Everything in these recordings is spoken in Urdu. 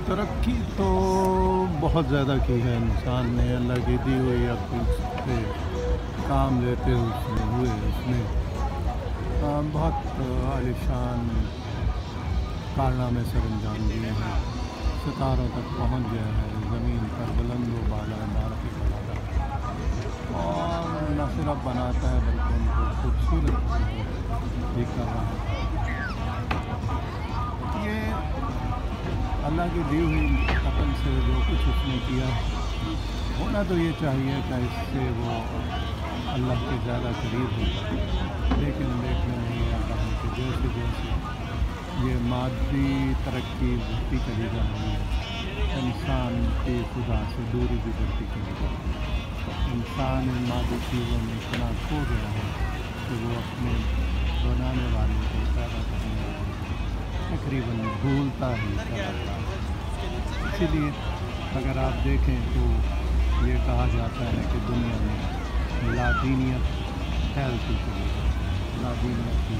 ترقی تو بہت زیادہ کی ہے انسان نے، اللہ کی دی ہوئی عقل سے کام لیتے ہوئے اس نے بہت عالیشان کارنامے سر انجام دیے ہیں، ستاروں تک پہنچ گیا ہے، زمین پر بلند و بالا عمارتیں بناتا ہے اور نہ صرف بناتا ہے بلکہ ان کو خوبصورت بھی کر رہا ہے۔ یہ اللہ کی دی ہوئی عقل سے جو کچھ اس نے کیا، ہونا تو یہ چاہیے کہ اس سے وہ اللہ کے زیادہ قریب ہو، لیکن دیکھنے میں یہ آتا ہے کہ جیسے جیسے یہ مادی ترقی بڑھتی چلی جا رہی ہے، انسان کی خدا سے دوری بھی بڑھتی چلی جا رہی ہے۔ انسان ان مادی چیزوں میں اتنا کھو گیا ہے کہ وہ اپنے بنانے والے کو، پیدا کرنے والے کو تقریباً بھولتا ہی چلا جا رہا ہے۔ اسی لیے اگر آپ دیکھیں تو یہ کہا جاتا ہے کہ دنیا میں لادینیت پھیلتی چلی ہے، لادینیت کی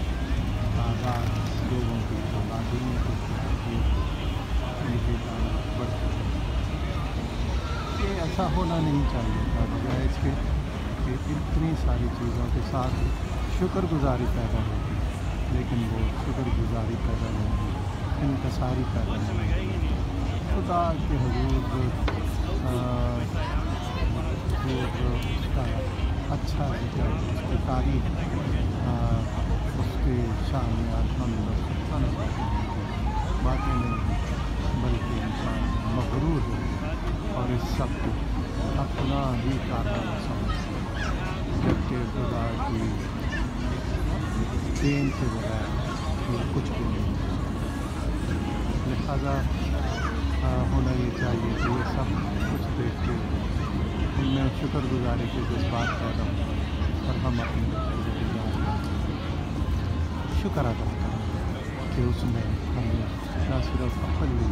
تعداد لوگوں کی جو لادینیت بڑھتی ہے۔ یہ ایسا ہونا نہیں چاہیے تھا، بجائے اس کے کہ اتنی ساری چیزوں کے ساتھ شکر گزاری پیدا ہوتی، لیکن وہ شکر گزاری پیدا نہیں ہوئی، انکساری پیدا نہیں ہوئی۔ خدا کے حضور اس کا اچھا ذکر، اس کی تعریف، اس کے شان میں الحمد باتیں نہیں ہیں، بلکہ انسان مغرور ہے اور اس سب کو اپنا ہی کارنامہ سمجھتا ہے، جبکہ خدا کی دین کے بغیر یہ کچھ بھی نہیں ہے۔ لہذا ہونا یہ چاہیے کہ یہ سب کچھ دیکھ کے ان میں شکر گزاری کے جذبات پیدا ہوں اور ہم اپنے شکر ادا کریں کہ اس نے ہمیں نہ صرف عقل دی